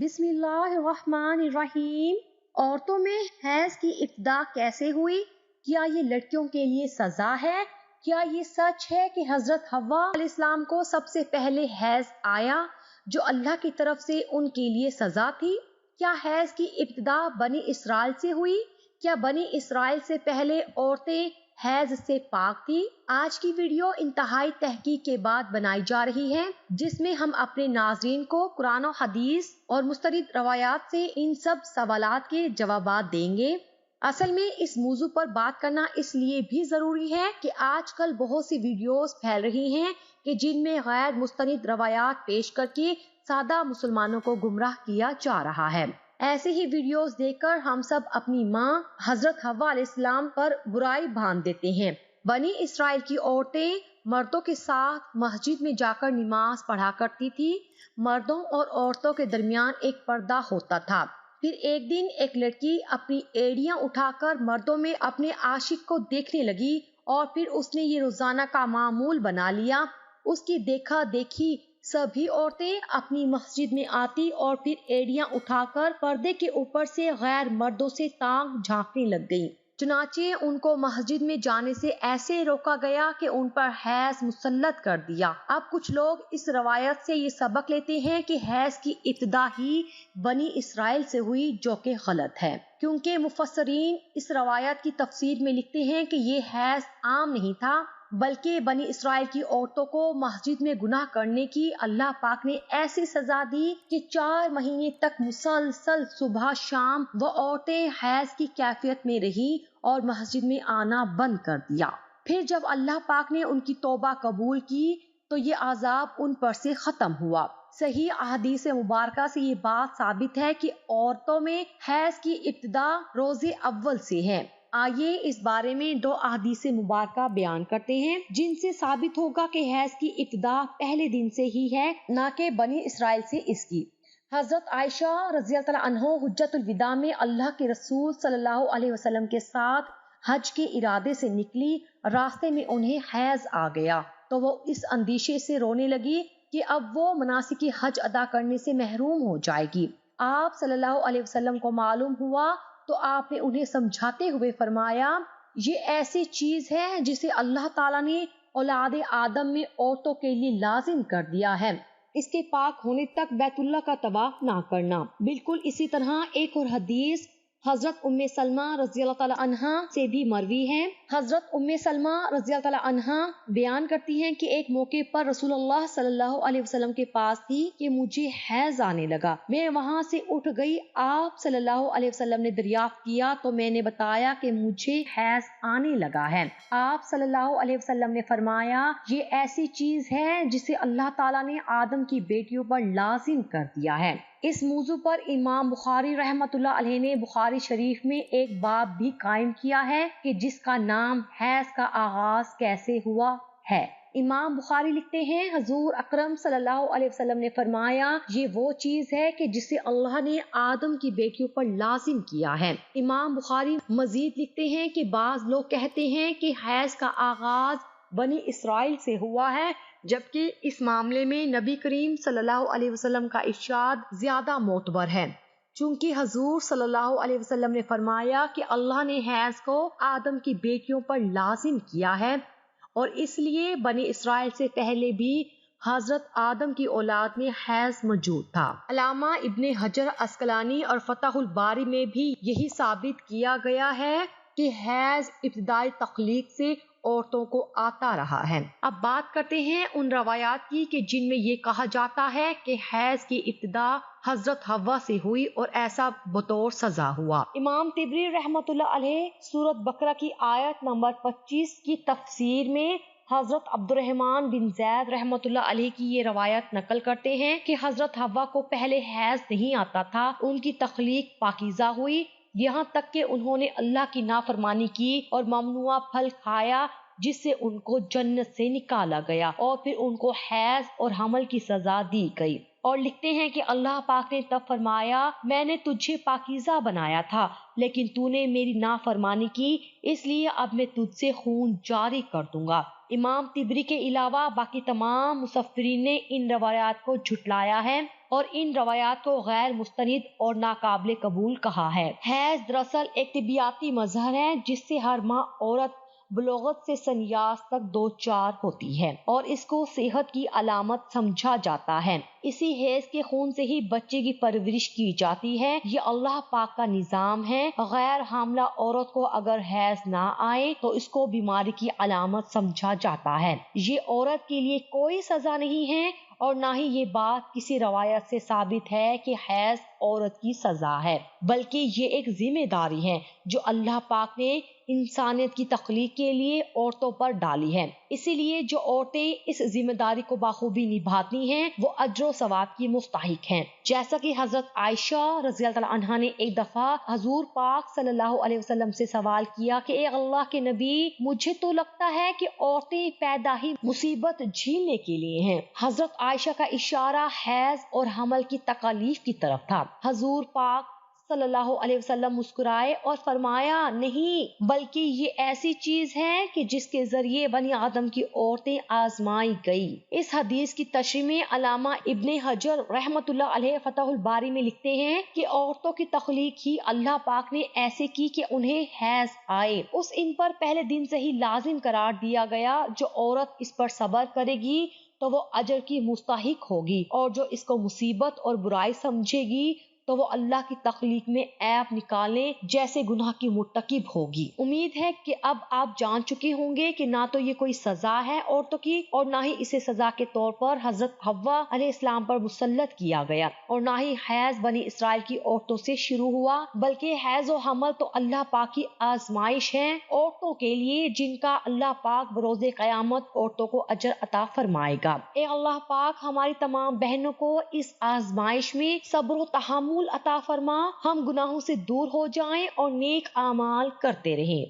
बिस्मिल्लाहिर्रहमानिर्रहीम। औरतों में हैज की इब्तिदा कैसे हुई? क्या ये लड़कियों के लिए सजा है? क्या ये सच है कि हजरत हव्वा अलैहिस्सलाम को सबसे पहले हैज आया जो अल्लाह की तरफ से उनके लिए सजा थी? क्या हैज की इब्तिदा बनी इसराइल से हुई? क्या बनी इसराइल से पहले औरतें हैज से पाक थी? आज की वीडियो इंतहाई तहकीक के बाद बनाई जा रही है, जिसमें हम अपने नाज़रीन को कुरान और हदीस और मुस्तनिद रवायात से इन सब सवालात के जवाबात देंगे। असल में इस मौजू पर बात करना इसलिए भी जरूरी है कि आजकल बहुत सी वीडियोस फैल रही हैं कि जिनमें गैर मुस्तनिद रवायात पेश करके सादा मुसलमानों को गुमराह किया जा रहा है। ऐसे ही वीडियोस देखकर हम सब अपनी माँ हजरत हव्वा अलैहिस्सलाम पर बुराई बांध देते हैं। बनी इसराइल की औरतें मर्दों के साथ मस्जिद में जाकर नमाज पढ़ा करती थी। मर्दों और औरतों के दरमियान एक पर्दा होता था। फिर एक दिन एक लड़की अपनी एड़ियां उठाकर मर्दों में अपने आशिक को देखने लगी और फिर उसने ये रोजाना का मामूल बना लिया। उसकी देखा देखी सभी औरतें अपनी मस्जिद में आती और फिर एड़ियां उठाकर पर्दे के ऊपर से गैर मर्दों से ताक झांकने लग गईं। चुनाचे उनको मस्जिद में जाने से ऐसे रोका गया कि उन पर हैज मुसल्लत कर दिया। अब कुछ लोग इस रवायत से ये सबक लेते हैं कि हैज की इब्तिदा ही बनी इसराइल से हुई, जो कि गलत है, क्योंकि मुफस्सरीन इस रवायत की तफसीर में लिखते हैं कि ये हैज आम नहीं था, बल्कि बनी इसराइल की औरतों को मस्जिद में गुनाह करने की अल्लाह पाक ने ऐसी सजा दी कि 4 महीने तक मुसलसल सुबह शाम वो औरतें हैज की कैफियत में रही और मस्जिद में आना बंद कर दिया। फिर जब अल्लाह पाक ने उनकी तौबा कबूल की तो ये आजाब उन पर से खत्म हुआ। सही अहदीस मुबारका से ये बात साबित है कि औरतों में हैज की इब्तिदा रोजे अव्वल से है। आइए इस बारे में 2 अहदीस मुबारका बयान करते हैं, जिनसे साबित होगा कि हैज की इब्तिदा पहले दिन से ही है, न कि बनी इसराइल से इसकी। हजरत आयशा रज़ियल्लाहु अन्हा हुज्जतुल विदा में अल्लाह के रसूल सल्लल्लाहु अलैहि वसल्लम के साथ हज के इरादे से निकली। रास्ते में उन्हें हैज आ गया तो वो इस अंदेशे से रोने लगी कि अब वो मनासिक हज अदा करने से महरूम हो जाएगी। आप सल्लल्लाहु अलैहि वसल्लम को मालूम हुआ तो आपने उन्हें समझाते हुए फरमाया, ये ऐसी चीज है जिसे अल्लाह ताला ने औलाद आदम में औरतों के लिए लाजिम कर दिया है, इसके पाक होने तक बैतुल्लाह का तवाफ ना करना। बिल्कुल इसी तरह एक और हदीस हजरत उम्मे सलमा रज़ियल्लाहु ताला अन्हा से भी मरवी है। हजरत उम्मे सलमा रज़ियल्लाहु ताला अन्हा बयान करती हैं कि एक मौके पर रसूलुल्लाह सल्लल्लाहु अलैहि वसल्लम के पास थी कि मुझे हैज आने लगा। मैं वहां से उठ गई। आप सल्लल्लाहु अलैहि वसल्लम ने दरियाफ्त किया तो मैंने बताया कि मुझे हैज आने लगा है। आप सल्लल्लाहु अलैहि वसल्लम ने फरमाया, ये ऐसी चीज है जिसे अल्लाह ताला ने आदम की बेटियों पर लाजिम कर दिया है। इस मौजू पर इमाम बुखारी रहमतुल्लाह अलैह ने बुखारी शरीफ में एक बाब भी कायम किया है कि जिसका नाम हैज का आगाज कैसे हुआ है। इमाम बुखारी लिखते हैं, हजूर अकरम सल्लल्लाहु अलैहि वसल्लम ने फरमाया, ये वो चीज है कि जिसे अल्लाह ने आदम की बेटियों पर लाजिम किया है। इमाम बुखारी मजीद लिखते हैं कि बाज लोग कहते हैं कि हैज का आगाज बनी इसराइल से हुआ है, जबकि इस मामले में नबी करीम सल्लल्लाहु अलैहि वसल्लम का इरशाद ज्यादा मोतबर है, चूंकि हजूर सल्लल्लाहु अलैहि वसल्लम ने फरमाया कि अल्लाह ने हैज को आदम की बेटियों पर लाजिम किया है और इसलिए बनी इसराइल से पहले भी हजरत आदम की औलाद में हैज मौजूद था। अल्लामा इब्ने हजर अस्कलानी और फतहुल बारी में भी यही साबित किया गया है कि हैज इब्तिदाई तख्लीक से औरतों को आता रहा है। अब बात करते हैं उन रवायात की कि जिनमें ये कहा जाता है कि हैज की इब्तिदा हजरत हव्वा से हुई और ऐसा बतौर सजा हुआ। इमाम तिबरी रहमतुल्लाह अलैह सूरत बकरा की आयत नंबर 25 की तफसीर में हजरत अब्दुर्रहमान बिन जैद रहमतुल्लाह अलैह की ये रवायत नकल करते हैं कि हजरत हव्वा को पहले हैज नहीं आता था, उनकी तख्लीक पाकीज़ा हुई, यहाँ तक कि उन्होंने अल्लाह की नाफरमानी की और ममनुआ फल खाया जिससे उनको जन्नत से निकाला गया और फिर उनको हैज और हमल की सजा दी गई। और लिखते हैं कि अल्लाह पाक ने तब फरमाया, मैंने तुझे पाकीज़ा बनाया था लेकिन तूने मेरी नाफरमानी की, इसलिए अब मैं तुझसे खून जारी कर दूंगा। इमाम तिबरी के अलावा बाकी तमाम मुसफ्फरीन ने इन रवायात को झुटलाया है। اور ان روایات کو غیر مستند اور ناقابل قبول کہا ہے۔ حیض دراصل ایک طبیعیاتی مظہر ہے جس سے ہر ماہ عورت بلوغت سے سنیاس تک دوچار ہوتی ہے اور اس کو صحت کی علامت سمجھا جاتا ہے۔ اسی حیض کے خون سے ہی بچے کی پرورش کی جاتی ہے، یہ اللہ پاک کا نظام ہے۔ غیر حاملہ عورت کو اگر حیض نہ آئے تو اس کو بیماری کی علامت سمجھا جاتا ہے۔ یہ عورت کے لیے کوئی سزا نہیں ہے اور نہ ہی یہ بات کسی روایت سے ثابت ہے کہ حیض عورت کی سزا ہے، بلکہ یہ ایک ذمہ داری ہے جو اللہ پاک نے انسانیت کی تخلیق کے لیے عورتوں پر ڈالی ہے۔ اسی لیے جو عورتیں اس ذمہ داری کو بخوبی نبھاتی ہیں وہ اجر و ثواب کی مستحق ہیں۔ جیسا کہ حضرت عائشہ رضی اللہ تعالی عنہا نے ایک دفعہ حضور پاک صلی اللہ علیہ وسلم سے سوال کیا کہ اے اللہ کے نبی، مجھے تو لگتا ہے کہ عورتیں پیدا ہی مصیبت جھیلنے کے لیے ہیں۔ حضرت عائشہ کا اشارہ حیض اور حمل کی تکالیف کی طرف تھا۔ حضور پاک صلی اللہ علیہ وسلم مسکرائے اور فرمایا، نہیں، بلکہ یہ ایسی چیز ہے کہ جس کے ذریعے بنی آدم کی عورتیں آزمائی گئی۔ اس حدیث کی تشریح میں علامہ ابن حجر رحمۃ اللہ علیہ فتح الباری میں لکھتے ہیں کہ عورتوں کی تخلیق ہی اللہ پاک نے ایسے کی کہ انہیں حیض آئے، ان پر پہلے دن سے ہی لازم قرار دیا گیا۔ جو عورت اس پر صبر کرے گی تو وہ اجر کی مستحق ہوگی، اور جو اس کو مصیبت اور برائی سمجھے گی تو وہ اللہ کی تخلیق میں عیب نکالنے جیسے گناہ کی مرتکب ہوگی۔ امید ہے کہ اب آپ جان چکے ہوں گے کہ نہ تو یہ کوئی سزا ہے عورتوں کی اور نہ ہی اسے سزا کے طور پر حضرت حوا علیہ السلام پر مسلط کیا گیا، اور نہ ہی حیض بنی اسرائیل کی عورتوں سے شروع ہوا، بلکہ حیض و حمل تو اللہ پاک کی آزمائش ہے عورتوں کے لیے، جن کا اللہ پاک بروز قیامت عورتوں کو اجر عطا فرمائے گا۔ اے اللہ پاک ہماری تمام بہنوں کو اس آزمائش میں صبر و تحمل عطا فرما، ہم گناہوں سے دور ہو جائیں اور نیک اعمال کرتے رہیں۔